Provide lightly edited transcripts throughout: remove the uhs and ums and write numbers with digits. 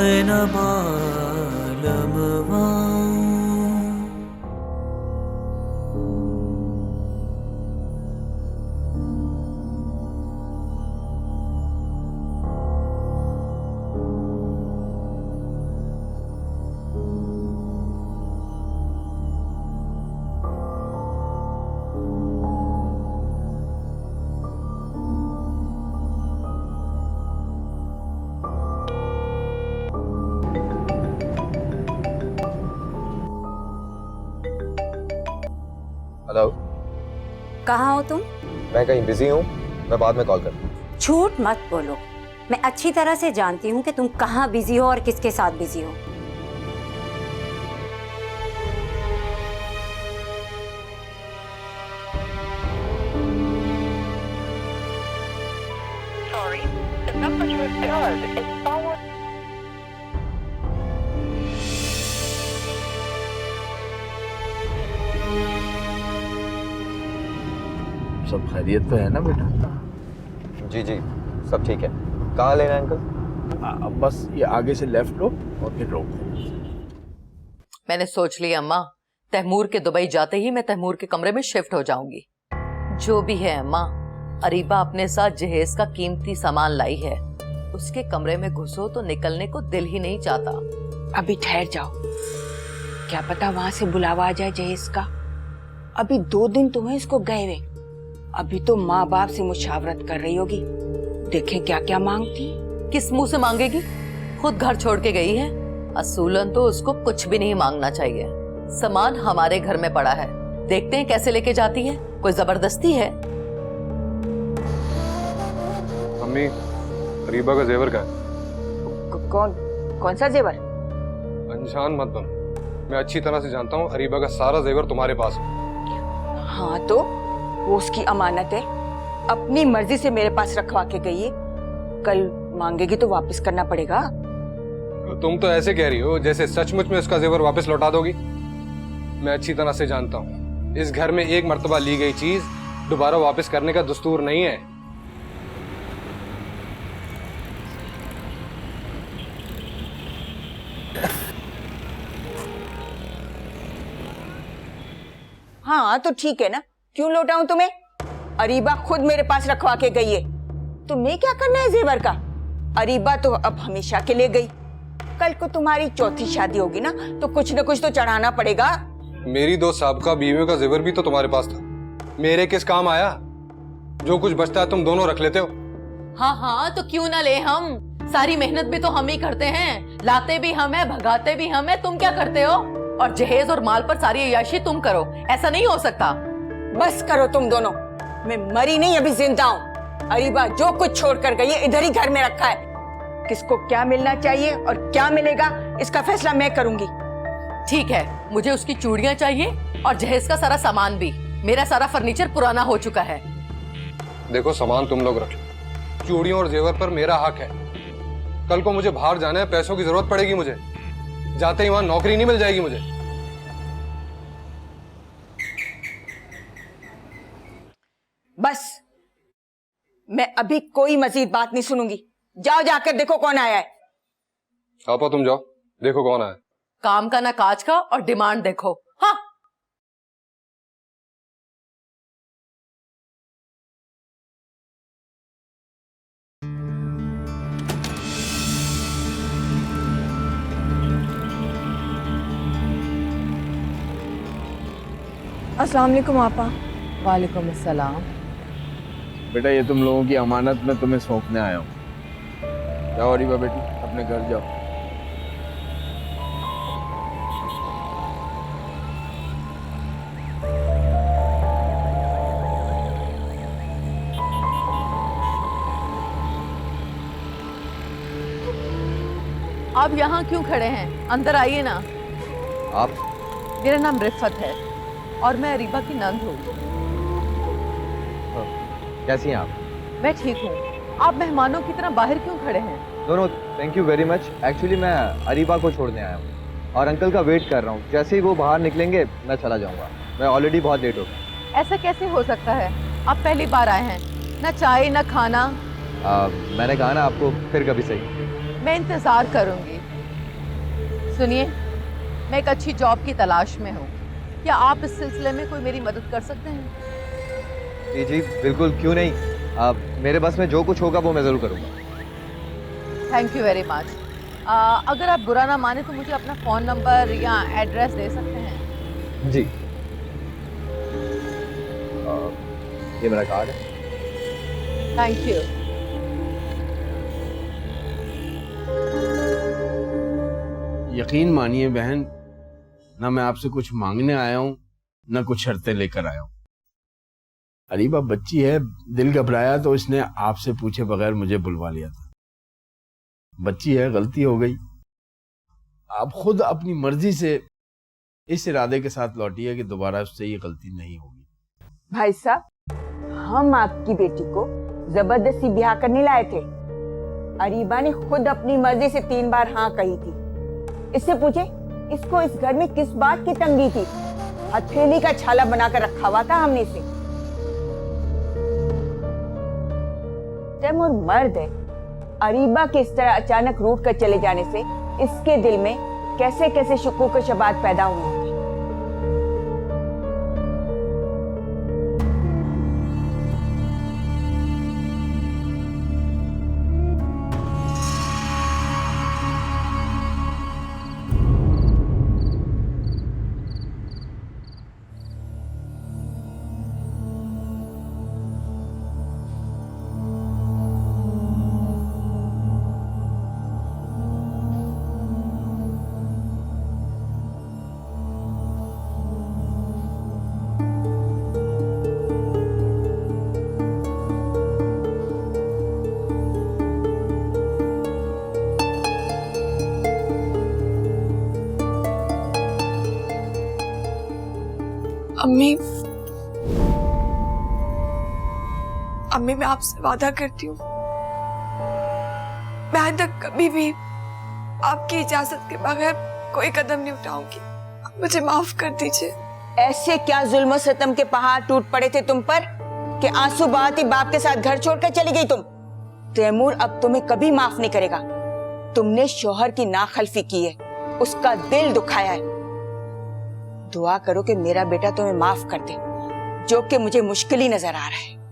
है न बालमवा। हेलो, कहाँ हो तुम? मैं कहीं बिजी हूँ, मैं बाद में कॉल करता हूँ। झूठ मत बोलो, मैं अच्छी तरह से जानती हूँ कि तुम कहाँ बिजी हो और किसके साथ बिजी हो। Sorry, the number you have dialed is forward. सब खैरियत तो है ना बेटा? जी जी, सब ठीक है। कहाँ लेना है अंकल? अब बस ये आगे से लेफ्ट लो और फिर रोक। मैंने सोच लिया अम्मा, तैमूर के दुबई जाते ही मैं तैमूर के कमरे में शिफ्ट हो जाऊंगी। जो भी है अम्मा, अरीबा अपने साथ जहेज का कीमती सामान लाई है। उसके कमरे में घुसो तो निकलने को दिल ही नहीं चाहता। अभी ठहर जाओ, क्या पता वहां से बुलावा आ जाए जहेज का। अभी 2 दिन तुम्हें इसको गए हुए, अभी तो माँ बाप से मुशावरत कर रही होगी, देखें क्या क्या मांगती। किस मुंह से मांगेगी? खुद घर छोड़ के गई है। असूलन तो उसको कुछ भी नहीं मांगना चाहिए। सामान हमारे घर में पड़ा है, देखते हैं कैसे लेके जाती है। कोई जबरदस्ती है? मम्मी, अरीबा का जेवर का है। कौन सा जेवर? अनजान मत बनो, मैं अच्छी तरह से जानता हूँ अरीबा का सारा जेवर तुम्हारे पास है। हाँ तो वो उसकी अमानत है, अपनी मर्जी से मेरे पास रखवा के गई है, कल मांगेगी तो वापस करना पड़ेगा। तुम तो ऐसे कह रही हो जैसे सचमुच में उसका जेवर वापस लौटा दोगी। मैं अच्छी तरह से जानता हूँ इस घर में एक मर्तबा ली गई चीज दोबारा वापस करने का दस्तूर नहीं है। हाँ तो ठीक है ना, क्यों लौटाऊं तुम्हें? अरीबा खुद मेरे पास रखवा के गई है, तुम्हें क्या करना है जेवर का? अरीबा तो अब हमेशा के लिए गई, कल को तुम्हारी चौथी शादी होगी ना, तो कुछ न कुछ तो चढ़ाना पड़ेगा। मेरी 2 साबका बीवियों का जेवर भी तो तुम्हारे पास था, मेरे किस काम आया? जो कुछ बचता है तुम दोनों रख लेते हो। हाँ हाँ, तो क्यों ना ले हम? सारी मेहनत भी तो हम ही करते हैं, लाते भी हम है, भगाते भी हम है। तुम क्या करते हो? और जहेज और माल पर सारी अय्याशी तुम करो, ऐसा नहीं हो सकता। बस करो तुम दोनों, मैं मरी नहीं, अभी जिंदा हूँ। अरीबा जो कुछ छोड़ कर गई है इधर ही घर में रखा है, किसको क्या मिलना चाहिए और क्या मिलेगा इसका फैसला मैं करूंगी। ठीक है, मुझे उसकी चूड़ियां चाहिए और जहेज का सारा सामान भी। मेरा सारा फर्नीचर पुराना हो चुका है। देखो, सामान तुम लोग रख लो, चूड़ियों और जेवर पर मेरा हक है। कल को मुझे बाहर जाना है, पैसों की जरूरत पड़ेगी मुझे, जाते ही वहां नौकरी नहीं मिल जाएगी मुझे। बस मैं अभी कोई मजीद बात नहीं सुनूंगी, जाओ जाकर देखो कौन आया है। आपा तुम जाओ, देखो कौन आया। काम का ना काज का, और डिमांड देखो। हाँ, अस्सलाम वालेकुम आपा। वालेकुम अस्सलाम। बेटा ये तुम लोगों की अमानत मैं तुम्हें सौंपने आया हूँ। जाओ अरीबा बेटी, अपने घर जाओ। आप यहाँ क्यों खड़े हैं? अंदर आइए ना। आप? मेरा नाम रिफत है और मैं अरीबा की नंद हूँ। कैसी हैं आप? मैं ठीक हूँ। आप मेहमानों की तरह बाहर क्यों खड़े हैं? No no, thank you very much. Actually मैं अरीबा को छोड़ने आया हूँ और अंकल का वेट कर रहा हूँ। जैसे ही वो बाहर निकलेंगे मैं चला जाऊँगा, मैं ऑलरेडी बहुत लेट हो गया। ऐसा कैसे हो सकता है? आप पहली बार आए हैं, ना चाय ना खाना। मैंने कहा ना आपको, फिर कभी सही। मैं इंतजार करूंगी, सुनिए, मैं एक अच्छी जॉब की तलाश में हूँ। क्या आप इस सिलसिले में कोई मेरी मदद कर सकते हैं? जी जी बिल्कुल, क्यों नहीं। मेरे बस में जो कुछ होगा वो मैं ज़रूर करूँगा। Thank you very much. अगर आप बुरा ना माने तो मुझे अपना फ़ोन नंबर या एड्रेस दे सकते हैं? जी, ये मेरा कार्ड है। Thank you. यकीन मानिए बहन, ना मैं आपसे कुछ मांगने आया हूं, ना कुछ शर्तें लेकर आया हूं। अरीबा बच्ची है, दिल घबराया तो इसने आपसे पूछे बगैर मुझे बुलवा लिया था। बच्ची है, गलती हो गई। आप खुद अपनी मर्जी से इस इरादे के साथ लौटी है कि दोबारा उससे ये गलती नहीं होगी। भाई साहब, हम आपकी बेटी को जबरदस्ती ब्याह करने लाए थे। अरीबा ने खुद अपनी मर्जी से 3 बार हाँ कही थी। इससे पूछे, इसको इस घर में किस बात की तंगी थी? हथेली का छाला बनाकर रखा हुआ था हमने इसे। तैमूर मर्द है। अरीबा के इस तरह अचानक रूठ कर चले जाने से इसके दिल में कैसे कैसे शुक्कुक शबात पैदा हुए होंगे। अम्मी, मैं आपसे वादा करती हूँ, मैं आज तक कभी भी आपकी इजाजत के बगैर कोई कदम नहीं उठाऊंगी। आप मुझे माफ कर दीजिए। ऐसे क्या जुल्म सितम के पहाड़ टूट पड़े थे तुम पर कि आंसू बहाती बाप के साथ घर छोड़कर चली गई तुम? तैमूर अब तुम्हें कभी माफ नहीं करेगा। तुमने शौहर की नाखलफी की है, उसका दिल दुखाया है। दुआ करो कि मेरा बेटा तुम्हें माफ कर दे, जो कि मुझे मुश्किल ही नजर आ रहा है।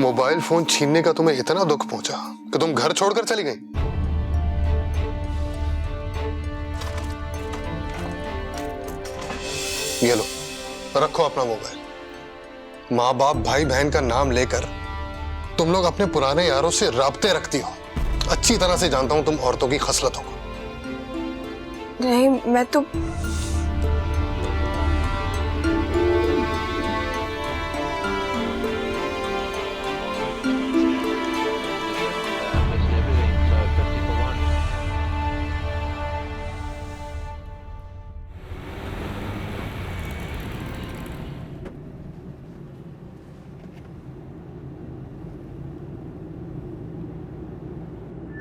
मोबाइल फोन छीनने का तुम्हें इतना दुख पहुंचा कि तुम घर छोड़कर चली गई? ये लो, रखो अपना मोबाइल। माँ बाप भाई बहन का नाम लेकर तुम लोग अपने पुराने यारों से राब्ते रखती हो। अच्छी तरह से जानता हूं तुम औरतों की खसलतों को। नहीं, मैं तो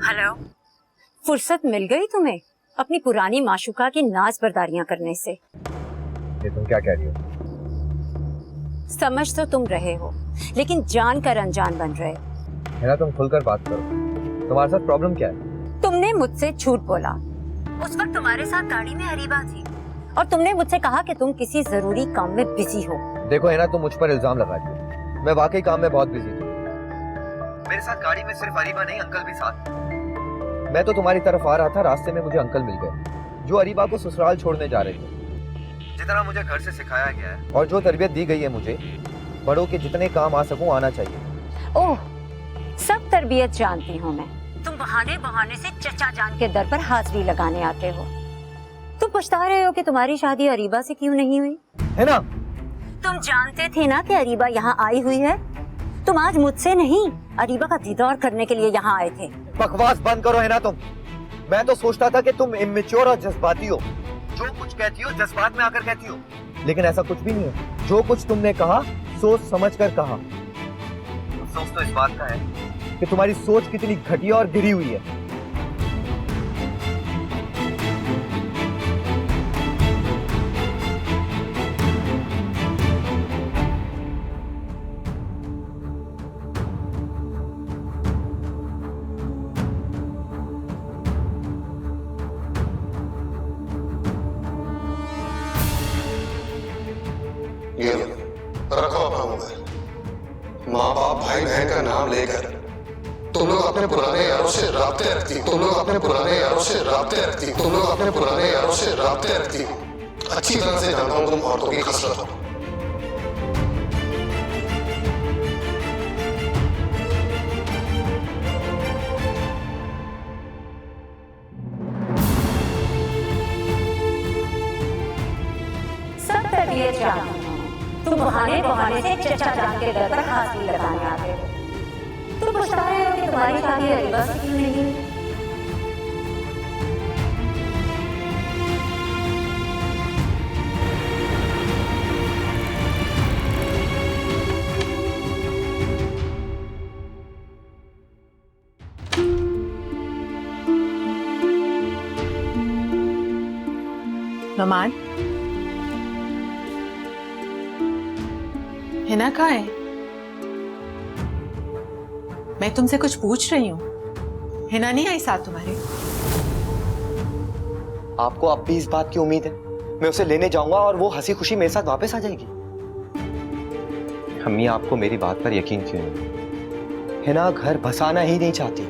हेलो, फुर्सत मिल गई तुम्हें अपनी पुरानी माशुका की नाज बर्दारियां करने से? ये तुम क्या कह रही हो? समझ तो तुम रहे हो, लेकिन जानकर अनजान बन रहे हो। है ना, तुम खुलकर बात करो। तुम्हारे साथ प्रॉब्लम क्या है? तुमने मुझसे झूठ बोला। उस वक्त तुम्हारे साथ गाड़ी में अरीबा थी और तुमने मुझसे कहा कि तुम किसी जरूरी काम में बिजी हो। देखो है ना, तुम मुझ पर इल्जाम लगा रही हो। मैं वाकई काम में बहुत बिजी थी। मेरे साथ गाड़ी में सिर्फ अरीबा नहीं, अंकल भी साथ। मैं तो तुम्हारी तरफ आ रहा था, रास्ते में मुझे अंकल मिल गए जो अरीबा को ससुराल छोड़ने जा रहे थे। जितना मुझे घर से सिखाया गया है और जो तरबियत दी गई है मुझे, बड़ों के जितने काम आ सकूं आना चाहिए। ओह, सब तरबियत जानती हूँ मैं। तुम बहाने बहाने से चचा जान के दर पर हाजिरी लगाने आते हो। तुम पछता रहे हो कि तुम्हारी शादी अरीबा से क्यों नहीं हुई, है ना? तुम जानते थे ना कि अरीबा यहाँ आई हुई है। तुम आज मुझसे नहीं, अरीबा का दीदार करने के लिए यहाँ आए थे। बकवास बंद करो है ना तुम। मैं तो सोचता था कि तुम इमेच्योर और जज्बाती हो, जो कुछ कहती हो जज्बात में आकर कहती हो, लेकिन ऐसा कुछ भी नहीं है। जो कुछ तुमने कहा सोच समझ कर कहा। अफसोस तो इस बात का है कि तुम्हारी सोच कितनी घटिया और गिरी हुई है। ये लो, रखो अपना मोबाइल। माँ बाप भाई बहन का नाम लेकर तुम लोग अपने पुराने यारों से राब्ते रखती, तुम लोग अपने पुराने यारों से राब्ते रखती, तुम लोग अपने पुराने यारों से राब्ते रखती। अच्छी तरह से जानता हूं तुम औरतों की खसरत हो। सब तरबियत जानती हूँ। तुम बहाने बहाने से चचा जान के दर पर हाजिरी लगाने आते हो। तुम पूछता रहे हो कि तुम्हारी शादी अरीबा से क्यों नहीं हुई? नोमान, हिना कहाँ है? मैं तुमसे कुछ पूछ रही हूँ। हिना नहीं आई साथ तुम्हारे? आपको अब भी इस बात की उम्मीद है? मैं उसे लेने जाऊंगा और वो हंसी खुशी मेरे साथ वापस आ जाएगी। अम्मी, आपको मेरी बात पर यकीन क्यों नहीं? हिना घर बसाना ही नहीं चाहती।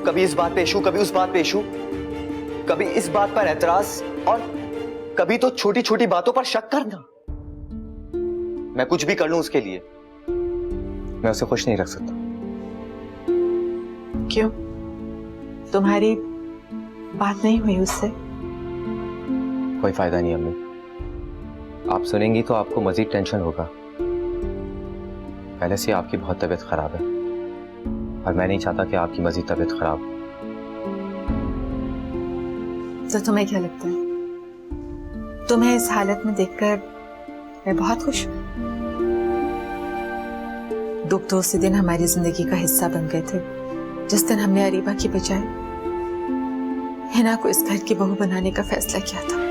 कभी इस बात पे इशू, कभी उस बात पे इशू, कभी इस बात पर एतराज और कभी तो छोटी छोटी बातों पर शक करना। मैं कुछ भी कर लूं उसके लिए, मैं उसे खुश नहीं रख सकता। क्यों? तुम्हारी बात नहीं हुई उससे? कोई फायदा नहीं अम्मी। आप सुनेंगी तो आपको मजीद टेंशन होगा। पहले से आपकी बहुत तबीयत खराब है और मैं नहीं चाहता कि आपकी मजीद तबीयत खराब हो। तो तुम्हें क्या लगता है? तुम्हें इस हालत में देखकर मैं बहुत खुश हूँ। दुख तो उसी दिन हमारी जिंदगी का हिस्सा बन गए थे जिस दिन हमने अरीबा की बजाय हिना को इस घर की बहू बनाने का फैसला किया था।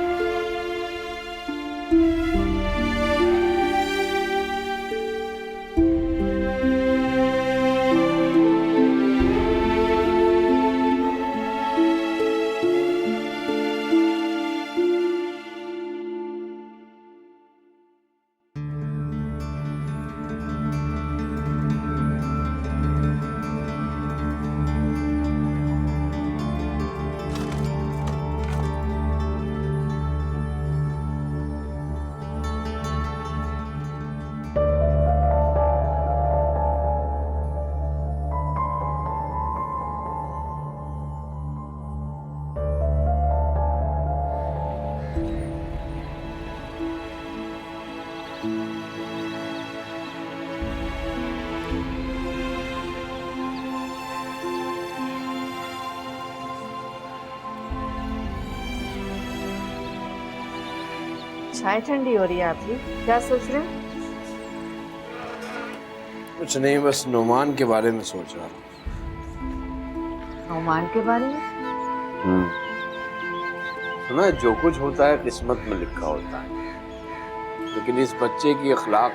चाय ठंडी हो रही है आपकी, क्या सोच रहे हैं? कुछ नहीं, बस नोमान के बारे में सोच रहा था। नोमान के बारे में? सुना है, जो कुछ होता है किस्मत में लिखा होता है। लेकिन इस बच्चे की अखलाक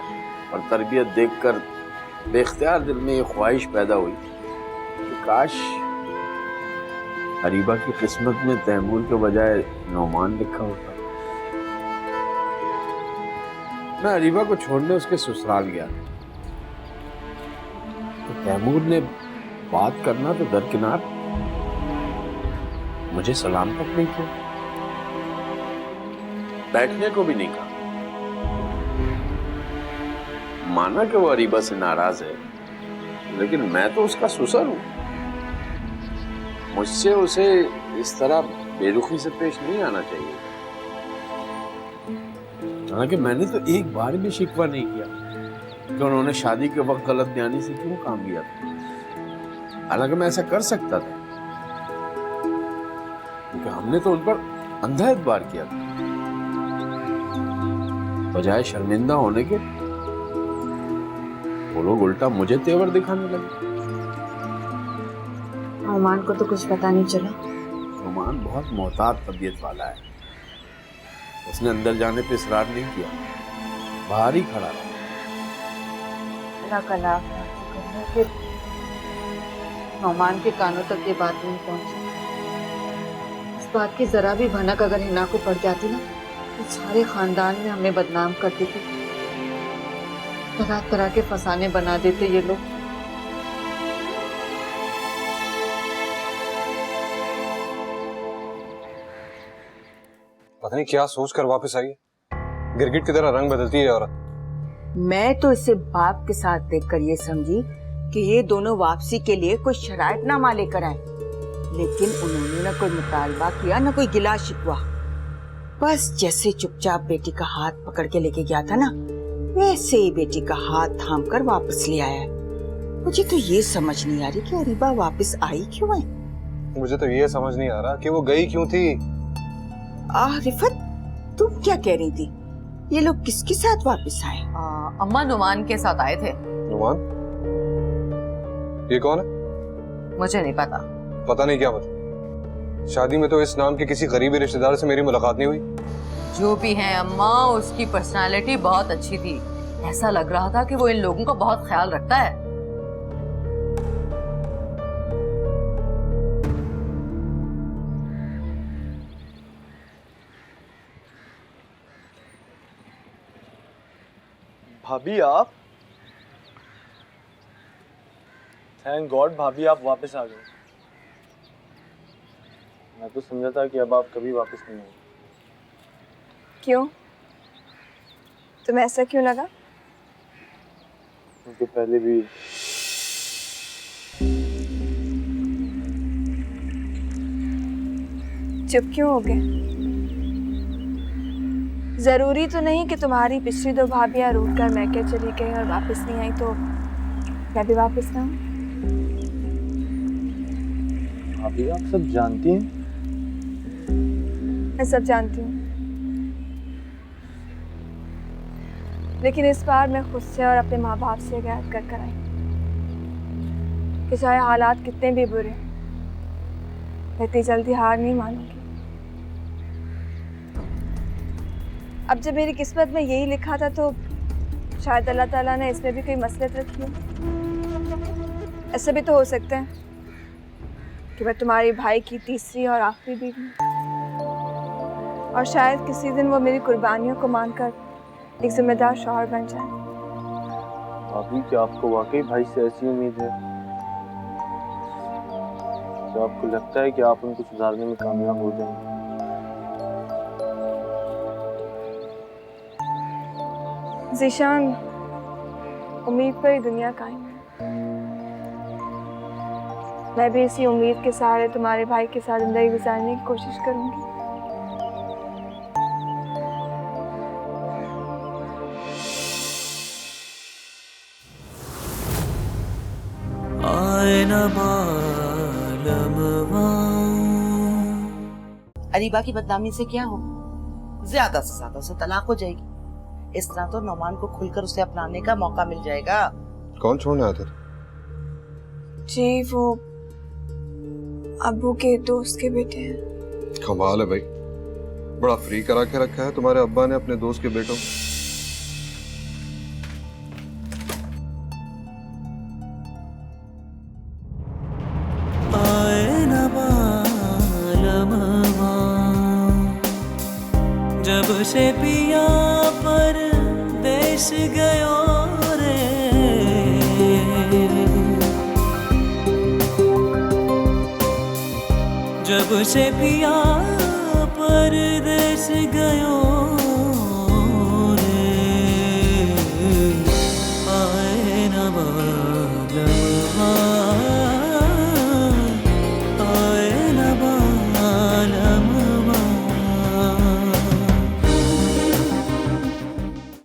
और तरबियत देखकर बेख्तियार दिल में ये ख्वाहिश पैदा हुई कि काश अरीबा की किस्मत में तैमूर के बजाय नोमान लिखा होता। मैं अरीबा को छोड़ने उसके ससुराल गया तो तैमूर ने बात करना तो दरकिनार, मुझे सलाम तक नहीं किया, बैठने को भी नहीं कहा। माना कि वो अरीबा से नाराज है, लेकिन मैं तो उसका ससुर हूं। मुझसे उसे इस तरह बेरुखी से पेश नहीं आना चाहिए। हालांकि मैंने तो एक बार भी शिकवा नहीं किया कि उन्होंने शादी के वक्त गलत बयानी से क्यों काम लिया था। हालांकि मैं ऐसा कर सकता था, कि हमने तो उन पर अंधा एतबार किया था, बजाय शर्मिंदा होने के वो लोग उल्टा मुझे तेवर दिखाने लगे। नौमान को तो कुछ पता नहीं चला। नौमान बहुत मोहतात तबीयत वाला है, उसने अंदर जाने पे इसरार नहीं किया, बाहर ही खड़ा रहा। फिर नौमान के कानों तक ये बात नहीं पहुंची। इस बात की जरा भी भनक अगर हिना को पड़ जाती ना तो सारे खानदान में हमें बदनाम कर देती, तरह तरह के फसाने बना देते ये लोग। पता नहीं क्या सोच कर वापस आई है, गिरगिट की तरह रंग बदलती है औरत। मैं तो इसे बाप के साथ देखकर ये समझी कि ये दोनों वापसी के लिए कोई शरायतनामा लेकर आए, लेकिन उन्होंने न कोई मुतालबा किया न कोई गिला शिकवा। बस जैसे चुपचाप बेटी का हाथ पकड़ के लेके गया था ना, वैसे ही बेटी का हाथ थाम कर वापस ले आया। मुझे तो ये समझ नहीं आ रही कि अरीबा वापस आई क्यों है। मुझे तो ये समझ नहीं आ रहा कि वो गई क्यों थी। रिफत, तुम क्या कह रही थी? ये लोग किसके साथ वापस आए? अम्मा नुमान के साथ आए थे। नुमान? ये कौन है? मुझे नहीं पता। पता नहीं क्या मतलब? शादी में तो इस नाम के किसी गरीबी रिश्तेदार से मेरी मुलाकात नहीं हुई। जो भी है अम्मा, उसकी पर्सनालिटी बहुत अच्छी थी। ऐसा लग रहा था कि वो इन लोगों का बहुत ख्याल रखता है। भाभी आप? थैंक गॉड भाभी आप वापस आ गए। मैं तो समझा था कि अब आप कभी वापस नहीं आएंगे। क्यों? तुम्हें ऐसा क्यों लगा? क्योंकि पहले भी चुप क्यों हो गए? जरूरी तो नहीं कि तुम्हारी पिछली दो भाभियां रूठ कर मैके चली गई और वापस नहीं आई तो मैं भी वापस ना आऊं। भाभी आप सब जानती हैं? मैं सब जानती हूँ, लेकिन इस बार मैं खुद से और अपने माँ बाप से याद कर कर आई कि चाहे हालात कितने भी बुरे, मैं इतनी जल्दी हार नहीं मानूंगी। अब जब मेरी किस्मत में यही लिखा था तो शायद अल्लाह ताला ने इसमें भी कोई मसलहत रखी हो। ऐसा भी तो हो सकता है कि मैं तुम्हारे भाई की तीसरी और आखिरी बीवी हूँ, और शायद किसी दिन वो मेरी कुर्बानियों को मानकर एक जिम्मेदार शौहर बन जाए। भाभी क्या आपको वाकई भाई से ऐसी उम्मीद है? क्या आपको लगता है कि आप उनको सुधारने में कामयाब हो जाएंगे? ज़ीशान, उम्मीद पर ही दुनिया कायम है। मैं भी इसी उम्मीद के सहारे तुम्हारे भाई के साथ जिंदगी गुजारने की कोशिश करूंगी। अरीबा की बदनामी से क्या हो, ज्यादा से ज्यादा उसे तलाक हो जाएगी। इस तरह तो नौमान को खुलकर उसे अपनाने का मौका मिल जाएगा। कौन छोड़ने आते? जी वो अब्बू के दोस्त के बेटे हैं। कमाल है भाई, बड़ा फ्री करा के रखा है तुम्हारे अब्बा ने अपने दोस्त के बेटों को। जब से पिया पर देश गयो रे, जब से पिया पर देश गयो